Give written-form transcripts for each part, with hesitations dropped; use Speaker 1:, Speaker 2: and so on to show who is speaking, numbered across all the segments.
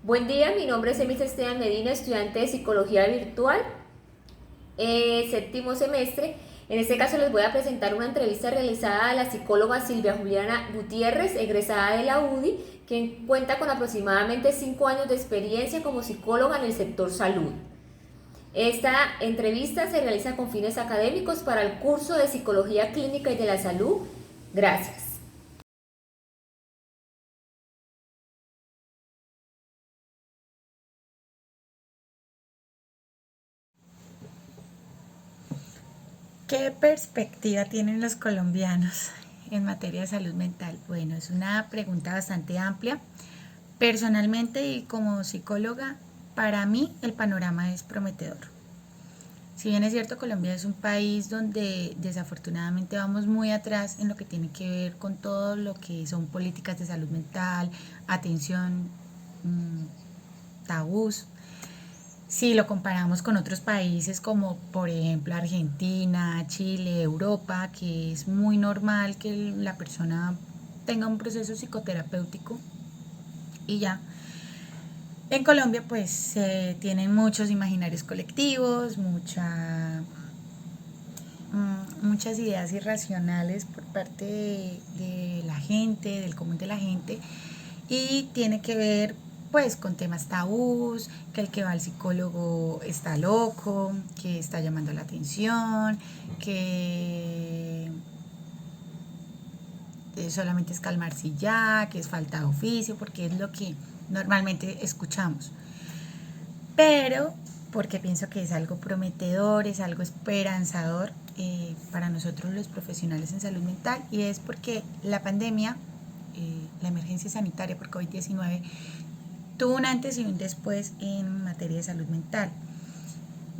Speaker 1: Buen día, mi nombre es Emis Esteban Medina, estudiante de Psicología Virtual, séptimo semestre. En este caso les voy a presentar una entrevista realizada a la psicóloga Silvia Juliana Gutiérrez, egresada de la UDI, quien cuenta con aproximadamente 5 años de experiencia como psicóloga en el sector salud. Esta entrevista se realiza con fines académicos para el curso de Psicología Clínica y de la Salud. Gracias.
Speaker 2: ¿Qué perspectiva tienen los colombianos en materia de salud mental? Bueno, es una pregunta bastante amplia. Personalmente y como psicóloga, para mí el panorama es prometedor. Si bien es cierto, Colombia es un país donde desafortunadamente vamos muy atrás en lo que tiene que ver con todo lo que son políticas de salud mental, atención, tabús. Si lo comparamos con otros países como por ejemplo Argentina, Chile, Europa, que es muy normal que la persona tenga un proceso psicoterapéutico y ya. En Colombia pues se tienen muchos imaginarios colectivos, muchas ideas irracionales por parte de la gente, del común de la gente, y tiene que ver pues con temas tabús, que el que va al psicólogo está loco, que está llamando la atención, que solamente es calmarse y ya, que es falta de oficio, porque es lo que normalmente escuchamos. Pero porque pienso que es algo prometedor, es algo esperanzador para nosotros los profesionales en salud mental, y es porque la pandemia, la emergencia sanitaria por COVID-19, tuvo un antes y un después en materia de salud mental.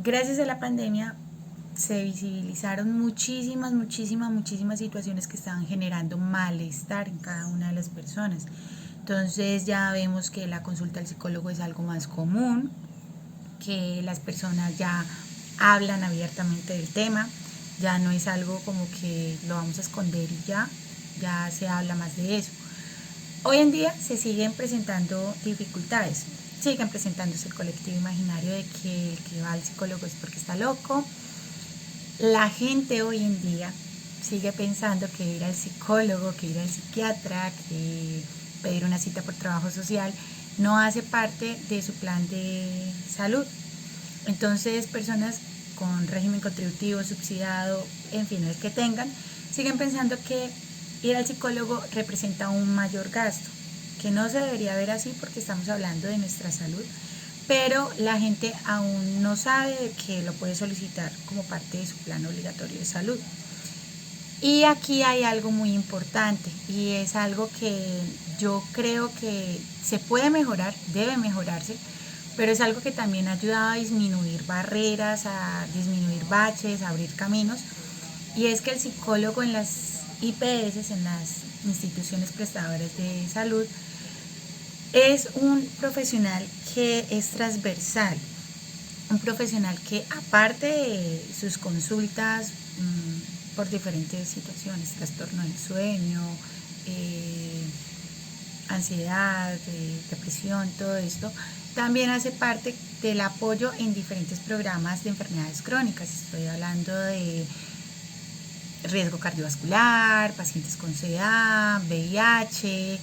Speaker 2: Gracias a la pandemia se visibilizaron muchísimas situaciones que estaban generando malestar en cada una de las personas. Entonces ya vemos que la consulta al psicólogo es algo más común, que las personas ya hablan abiertamente del tema, ya no es algo como que lo vamos a esconder y ya se habla más de eso. Hoy en día se siguen presentando dificultades, siguen presentándose el colectivo imaginario de que el que va al psicólogo es porque está loco. La gente hoy en día sigue pensando que ir al psicólogo, que ir al psiquiatra, que pedir una cita por trabajo social no hace parte de su plan de salud. Entonces, personas con régimen contributivo, subsidiado, en fin, el que tengan, siguen pensando que ir al psicólogo representa un mayor gasto, que no se debería ver así porque estamos hablando de nuestra salud, pero la gente aún no sabe que lo puede solicitar como parte de su plan obligatorio de salud. Y aquí hay algo muy importante, y es algo que yo creo que se puede mejorar, debe mejorarse, pero es algo que también ha ayudado a disminuir barreras, a disminuir baches, a abrir caminos, y es que el psicólogo en las IPS, en las instituciones prestadoras de salud, es un profesional que es transversal, un profesional que aparte de sus consultas por diferentes situaciones, trastorno del sueño, eh, ansiedad, depresión, todo esto, también hace parte del apoyo en diferentes programas de enfermedades crónicas. Estoy hablando de riesgo cardiovascular, pacientes con CA, VIH,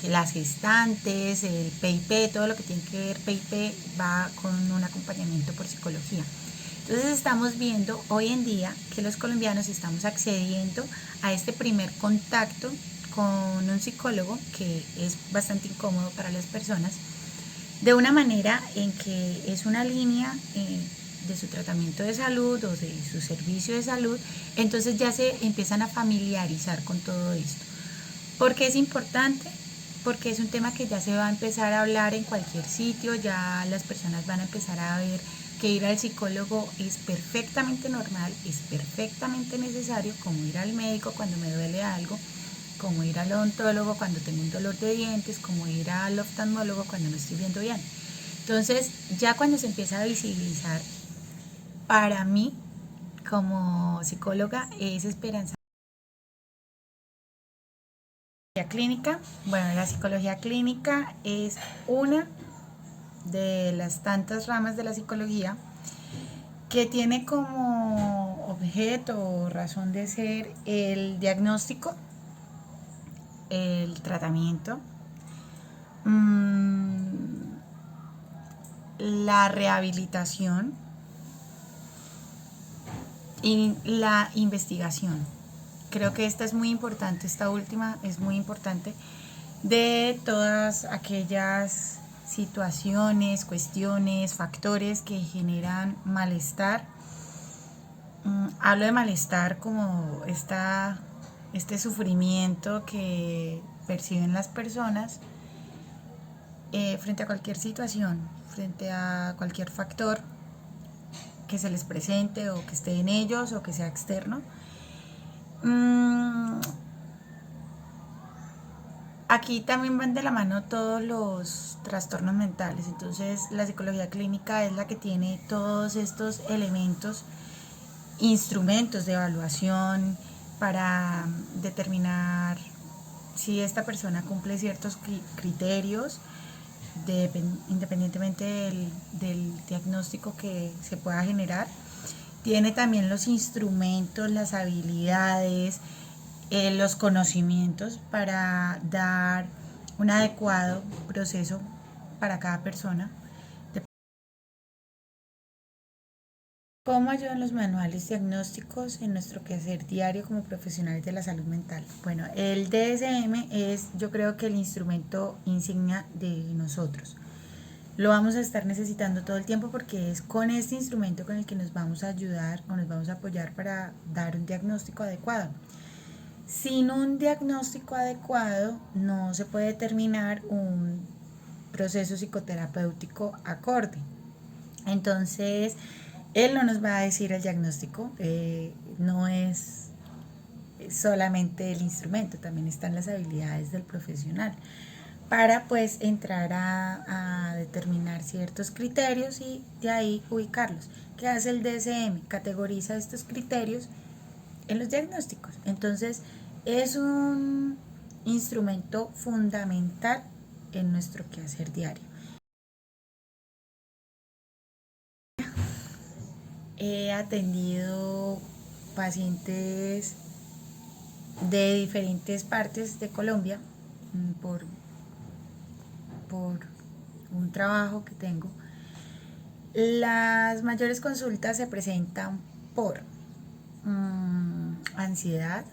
Speaker 2: las gestantes, el PIP, todo lo que tiene que ver PIP va con un acompañamiento por psicología. Entonces estamos viendo hoy en día que los colombianos estamos accediendo a este primer contacto con un psicólogo, que es bastante incómodo para las personas, de una manera en que es una línea de su tratamiento de salud o de su servicio de salud. Entonces ya se empiezan a familiarizar con todo esto. ¿Por qué es importante? Porque es un tema que ya se va a empezar a hablar en cualquier sitio, ya las personas van a empezar a ver que ir al psicólogo es perfectamente normal, es perfectamente necesario, como ir al médico cuando me duele algo, como ir al odontólogo cuando tengo un dolor de dientes, como ir al oftalmólogo cuando no estoy viendo bien. Entonces, ya cuando se empieza a visibilizar, para mí, como psicóloga, es esperanza. Clínica. Bueno, la psicología clínica es una de las tantas ramas de la psicología que tiene como objeto o razón de ser el diagnóstico, el tratamiento, la rehabilitación y la investigación. Creo que esta es muy importante, esta última es muy importante, de todas aquellas situaciones, cuestiones, factores que generan malestar. Hablo de malestar como este sufrimiento que perciben las personas frente a cualquier situación, frente a cualquier factor que se les presente o que esté en ellos o que sea externo. Aquí también van de la mano todos los trastornos mentales. Entonces la psicología clínica es la que tiene todos estos elementos, instrumentos de evaluación para determinar si esta persona cumple ciertos criterios, independientemente del diagnóstico que se pueda generar. Tiene también los instrumentos, las habilidades, los conocimientos para dar un adecuado proceso para cada persona. ¿Cómo ayudan los manuales diagnósticos en nuestro quehacer diario como profesionales de la salud mental? Bueno, el DSM es, yo creo que el instrumento insignia de nosotros. Lo vamos a estar necesitando todo el tiempo porque es con este instrumento con el que nos vamos a ayudar o nos vamos a apoyar para dar un diagnóstico adecuado. Sin un diagnóstico adecuado no se puede determinar un proceso psicoterapéutico acorde. Entonces, él no nos va a decir el diagnóstico, no es solamente el instrumento, también están las habilidades del profesional para pues entrar a determinar ciertos criterios y de ahí ubicarlos. ¿Qué hace el DSM? Categoriza estos criterios en los diagnósticos. Entonces es un instrumento fundamental en nuestro quehacer diario. He atendido pacientes de diferentes partes de Colombia por un trabajo que tengo. Las mayores consultas se presentan por ansiedad,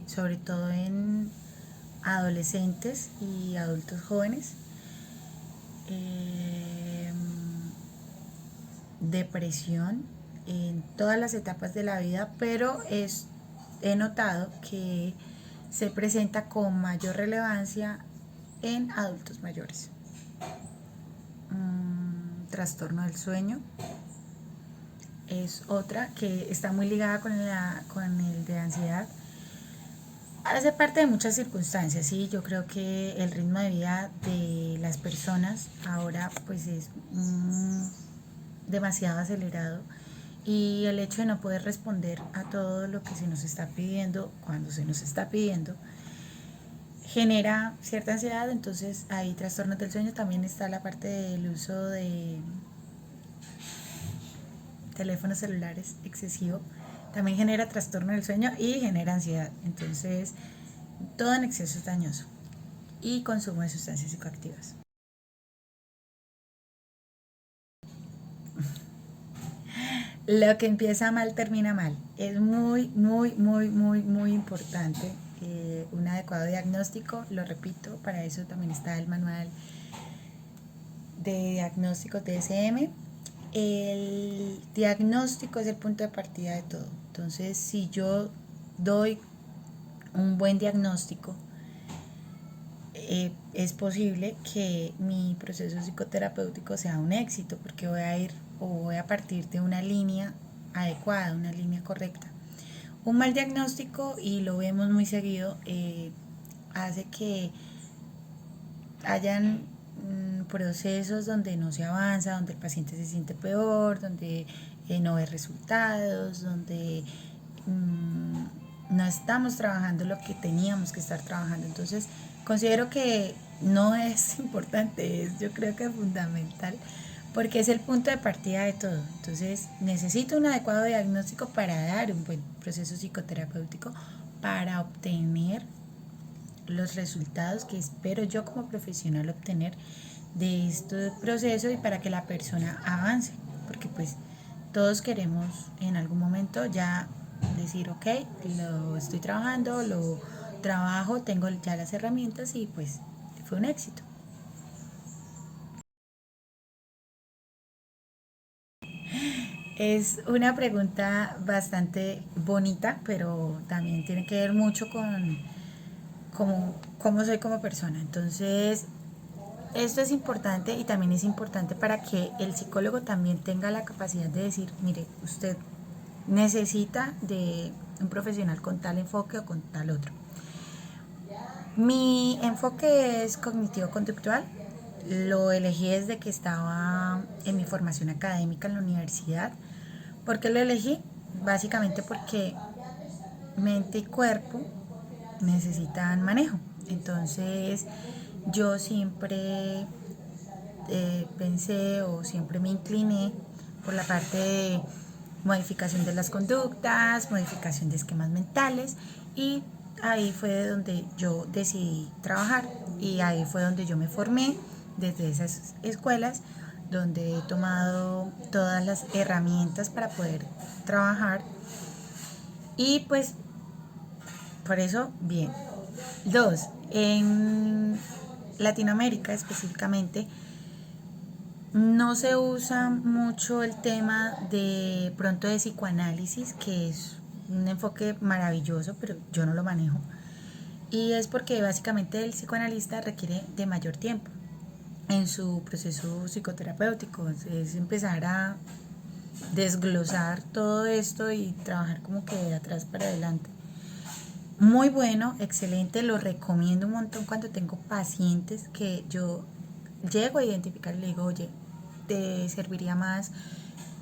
Speaker 2: sobre todo en adolescentes y adultos jóvenes, depresión en todas las etapas de la vida, pero he notado que se presenta con mayor relevancia en adultos mayores. Trastorno del sueño es otra que está muy ligada con el de ansiedad. Hace parte de muchas circunstancias, ¿sí? Yo creo que el ritmo de vida de las personas ahora pues es demasiado acelerado y el hecho de no poder responder a todo lo que se nos está pidiendo cuando se nos está pidiendo genera cierta ansiedad. Entonces hay trastornos del sueño. También está la parte del uso de teléfonos celulares excesivo, también genera trastorno del sueño y genera ansiedad. Entonces todo en exceso es dañoso, y consumo de sustancias psicoactivas. Lo que empieza mal termina mal. Es muy importante un adecuado diagnóstico. Lo repito, para eso también está el manual de diagnósticos DSM. El diagnóstico es el punto de partida de todo. Entonces, si yo doy un buen diagnóstico, es posible que mi proceso psicoterapéutico sea un éxito, porque voy a partir de una línea adecuada, una línea correcta. Un mal diagnóstico, y lo vemos muy seguido, hace que hayan procesos donde no se avanza, donde el paciente se siente peor, donde no ve resultados, donde no estamos trabajando lo que teníamos que estar trabajando. Entonces, considero que no es importante, es yo creo que es fundamental, porque es el punto de partida de todo. Entonces, necesito un adecuado diagnóstico para dar un buen proceso psicoterapéutico, para obtener los resultados que espero yo como profesional obtener de este proceso y para que la persona avance, porque pues todos queremos en algún momento ya decir, ok, lo estoy trabajando, lo trabajo, tengo ya las herramientas y pues fue un éxito. Es una pregunta bastante bonita, pero también tiene que ver mucho con cómo soy como persona. Entonces, esto es importante y también es importante para que el psicólogo también tenga la capacidad de decir, mire, usted necesita de un profesional con tal enfoque o con tal otro. Mi enfoque es cognitivo-conductual. Lo elegí desde que estaba en mi formación académica en la universidad. ¿Por qué lo elegí? Básicamente porque mente y cuerpo necesitan manejo. Entonces yo siempre pensé o siempre me incliné por la parte de modificación de las conductas, modificación de esquemas mentales, y ahí fue donde yo decidí trabajar y ahí fue donde yo me formé desde esas escuelas donde he tomado todas las herramientas para poder trabajar y pues por eso bien. Dos, en Latinoamérica específicamente no se usa mucho el tema de pronto de psicoanálisis, que es un enfoque maravilloso, pero yo no lo manejo. Y es porque básicamente el psicoanalista requiere de mayor tiempo en su proceso psicoterapéutico. Es empezar a desglosar todo esto y trabajar como que de atrás para adelante. Muy bueno, excelente, lo recomiendo un montón cuando tengo pacientes que yo llego a identificar y le digo, oye, te serviría más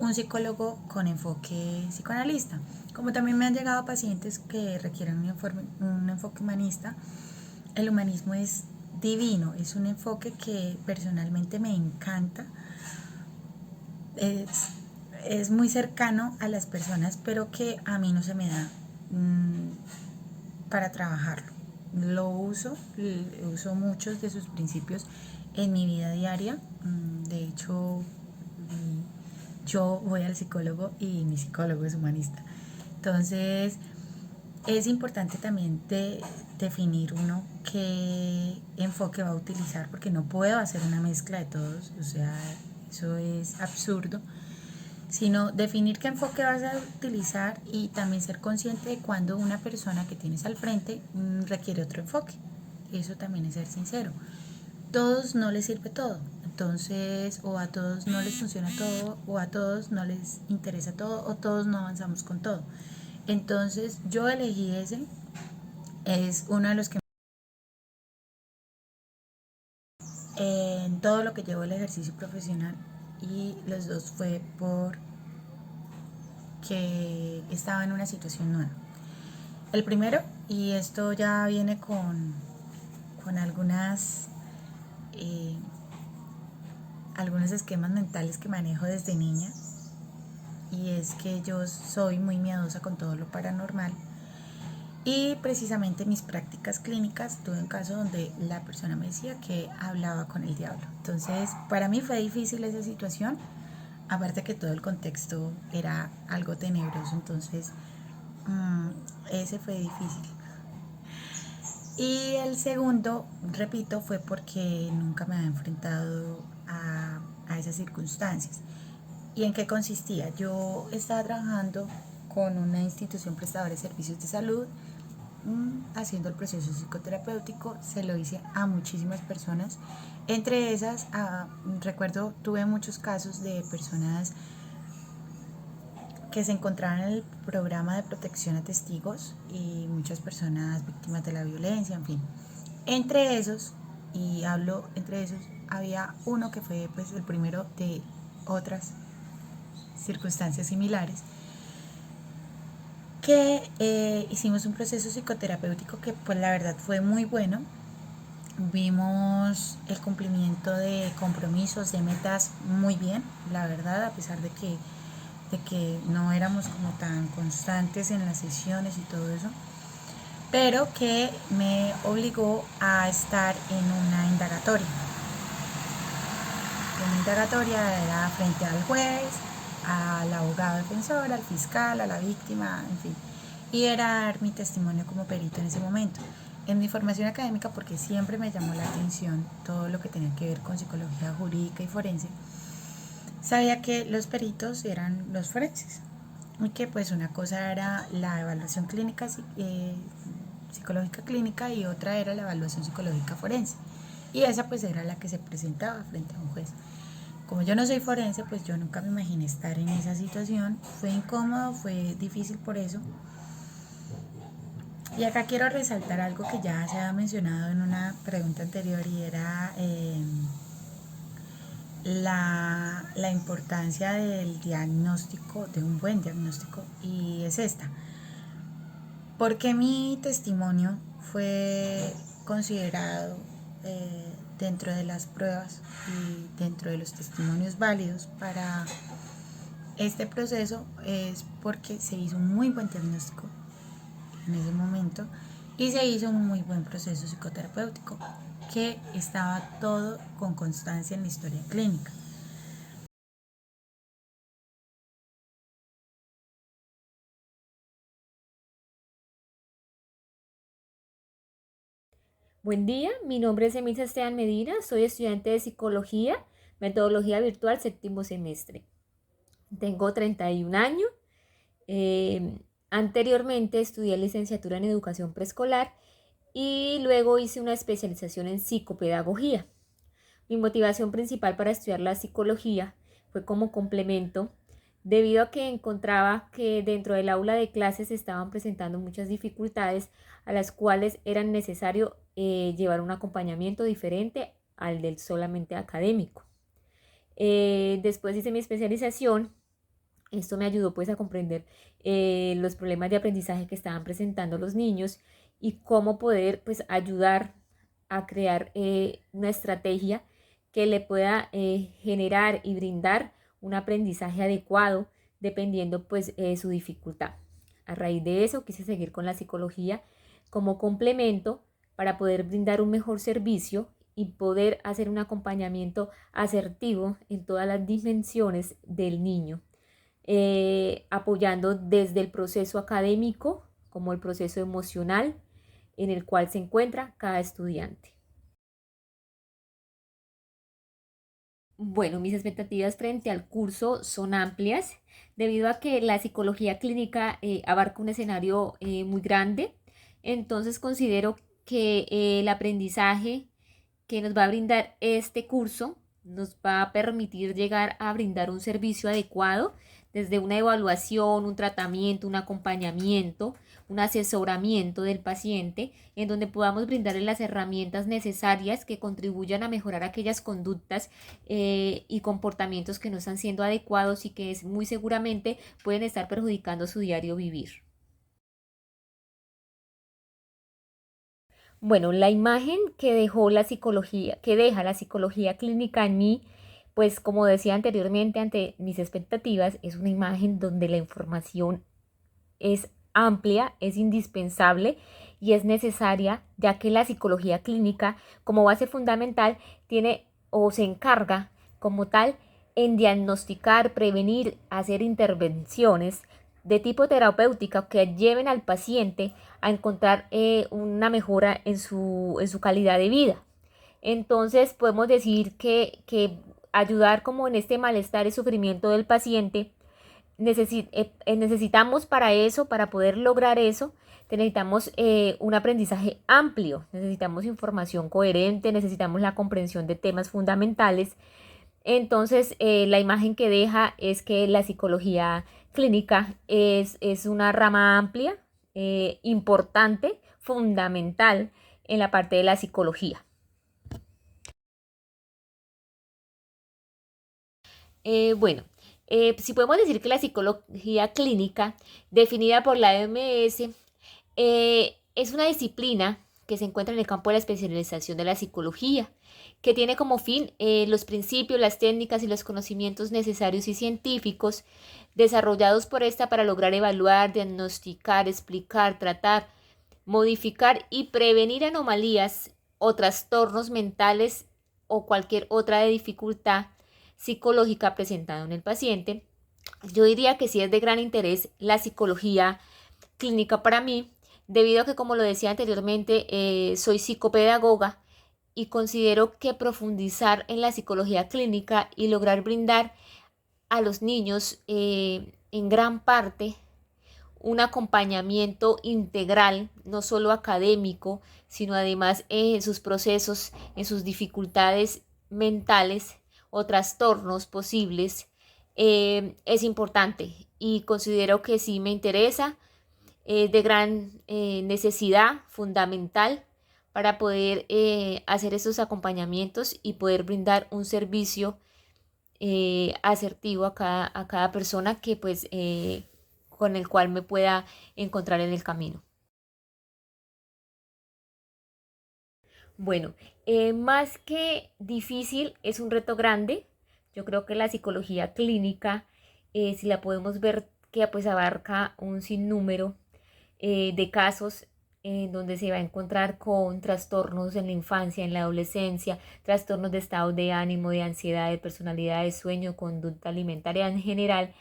Speaker 2: un psicólogo con enfoque psicoanalista. Como también me han llegado pacientes que requieren un enfoque humanista, el humanismo es divino, es un enfoque que personalmente me encanta, es, es muy cercano a las personas, pero que a mí no se me da para trabajarlo. Lo uso muchos de sus principios en mi vida diaria. De hecho, yo voy al psicólogo y mi psicólogo es humanista. Entonces, es importante también definir uno qué enfoque va a utilizar, porque no puedo hacer una mezcla de todos, o sea, eso es absurdo, sino definir qué enfoque vas a utilizar y también ser consciente de cuando una persona que tienes al frente requiere otro enfoque. Eso también es ser sincero. Todos no les sirve todo, entonces o a todos no les funciona todo, o a todos no les interesa todo, o todos no avanzamos con todo. Entonces yo elegí ese, es uno de los que en todo lo que llevo el ejercicio profesional, y los dos fue por que estaba en una situación nueva. El primero, y esto ya viene con algunos esquemas mentales que manejo desde niña, y es que yo soy muy miedosa con todo lo paranormal, y precisamente en mis prácticas clínicas tuve un caso donde la persona me decía que hablaba con el diablo. Entonces para mí fue difícil esa situación, aparte que todo el contexto era algo tenebroso, entonces ese fue difícil. Y el segundo, repito, fue porque nunca me había enfrentado a esas circunstancias. ¿Y en qué consistía? Yo estaba trabajando con una institución prestadora de servicios de salud, haciendo el proceso psicoterapéutico. Se lo hice a muchísimas personas. Entre esas, recuerdo, tuve muchos casos de personas que se encontraban en el programa de protección a testigos y muchas personas víctimas de la violencia, en fin. Entre esos, y hablo entre esos, había uno que fue pues el primero de otras circunstancias similares, que hicimos un proceso psicoterapéutico que pues la verdad fue muy bueno. Vimos el cumplimiento de compromisos, de metas muy bien, la verdad, a pesar de que no éramos como tan constantes en las sesiones y todo eso, pero que me obligó a estar en una indagatoria. Una indagatoria era frente al juez, al abogado defensor, al fiscal, a la víctima, en fin. Y era dar mi testimonio como perito en ese momento. En mi formación académica, porque siempre me llamó la atención todo lo que tenía que ver con psicología jurídica y forense, sabía que los peritos eran los forenses y que pues una cosa era la evaluación clínica, psicológica clínica, y otra era la evaluación psicológica forense, y esa pues era la que se presentaba frente a un juez. Como yo no soy forense, pues yo nunca me imaginé estar en esa situación. Fue incómodo, fue difícil por eso. Y acá quiero resaltar algo que ya se ha mencionado en una pregunta anterior, y era la importancia del diagnóstico, de un buen diagnóstico, y es esta. Porque mi testimonio fue considerado dentro de las pruebas y dentro de los testimonios válidos para este proceso, es porque se hizo un muy buen diagnóstico en ese momento y se hizo un muy buen proceso psicoterapéutico, que estaba todo con constancia en la historia clínica.
Speaker 1: Buen día, mi nombre es Emilce Esteban Medina, soy estudiante de Psicología, Metodología Virtual, séptimo semestre. Tengo 31 años. Anteriormente estudié licenciatura en Educación Preescolar y luego hice una especialización en Psicopedagogía. Mi motivación principal para estudiar la psicología fue como complemento, debido a que encontraba que dentro del aula de clases se estaban presentando muchas dificultades a las cuales era necesario llevar un acompañamiento diferente al del solamente académico. Después hice mi especialización. Esto me ayudó pues a comprender los problemas de aprendizaje que estaban presentando los niños y cómo poder pues ayudar a crear una estrategia que le pueda generar y brindar un aprendizaje adecuado dependiendo pues su dificultad. A raíz de eso quise seguir con la psicología como complemento para poder brindar un mejor servicio y poder hacer un acompañamiento asertivo en todas las dimensiones del niño, apoyando desde el proceso académico como el proceso emocional en el cual se encuentra cada estudiante. Bueno, mis expectativas frente al curso son amplias debido a que la psicología clínica abarca un escenario muy grande. Entonces considero que el aprendizaje que nos va a brindar este curso nos va a permitir llegar a brindar un servicio adecuado, desde una evaluación, un tratamiento, un acompañamiento, un asesoramiento del paciente, en donde podamos brindarle las herramientas necesarias que contribuyan a mejorar aquellas conductas y comportamientos que no están siendo adecuados y que muy seguramente pueden estar perjudicando su diario vivir. Bueno, la imagen que dejó la psicología, que deja la psicología clínica en mí, pues como decía anteriormente, ante mis expectativas, es una imagen donde la información es amplia, es indispensable y es necesaria, ya que la psicología clínica, como base fundamental, tiene o se encarga como tal en diagnosticar, prevenir, hacer intervenciones de tipo terapéutica que lleven al paciente a encontrar una mejora en su calidad de vida. Entonces podemos decir que ayudar como en este malestar y sufrimiento del paciente, necesitamos para eso, para poder lograr eso, necesitamos un aprendizaje amplio, necesitamos información coherente, necesitamos la comprensión de temas fundamentales. Entonces, la imagen que deja es que la psicología clínica es una rama amplia, importante, fundamental en la parte de la psicología. Bueno, Si podemos decir que la psicología clínica, definida por la OMS, es una disciplina que se encuentra en el campo de la especialización de la psicología, que tiene como fin los principios, las técnicas y los conocimientos necesarios y científicos desarrollados por esta para lograr evaluar, diagnosticar, explicar, tratar, modificar y prevenir anomalías o trastornos mentales o cualquier otra dificultad psicológica presentada en el paciente. Yo diría que sí es de gran interés la psicología clínica para mí, debido a que, como lo decía anteriormente, soy psicopedagoga y considero que profundizar en la psicología clínica y lograr brindar a los niños en gran parte un acompañamiento integral, no solo académico, sino además en sus procesos, en sus dificultades mentales o trastornos posibles, es importante y considero que sí me interesa, de gran necesidad fundamental para poder hacer esos acompañamientos y poder brindar un servicio asertivo a cada persona que pues con el cual me pueda encontrar en el camino. Bueno, más que difícil, es un reto grande. Yo creo que la psicología clínica, si la podemos ver, que pues abarca un sinnúmero de casos en donde se va a encontrar con trastornos en la infancia, en la adolescencia, trastornos de estado de ánimo, de ansiedad, de personalidad, de sueño, conducta alimentaria en general,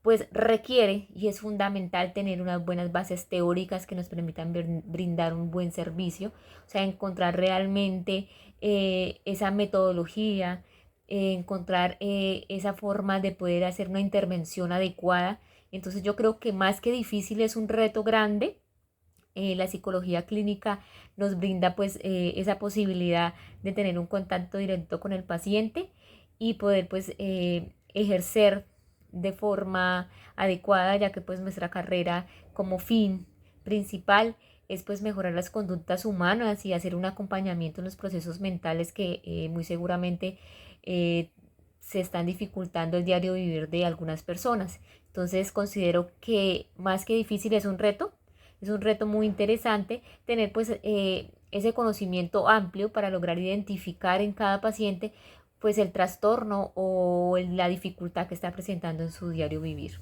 Speaker 1: pues requiere y es fundamental tener unas buenas bases teóricas que nos permitan brindar un buen servicio, o sea, encontrar realmente esa metodología, encontrar esa forma de poder hacer una intervención adecuada. Entonces yo creo que más que difícil es un reto grande. La psicología clínica nos brinda pues esa posibilidad de tener un contacto directo con el paciente y poder pues ejercer de forma adecuada, ya que pues nuestra carrera como fin principal es pues mejorar las conductas humanas y hacer un acompañamiento en los procesos mentales que muy seguramente eh, se están dificultando el diario vivir de algunas personas. Entonces considero que más que difícil es un reto muy interesante tener pues ese conocimiento amplio para lograr identificar en cada paciente pues el trastorno o la dificultad que está presentando en su diario vivir.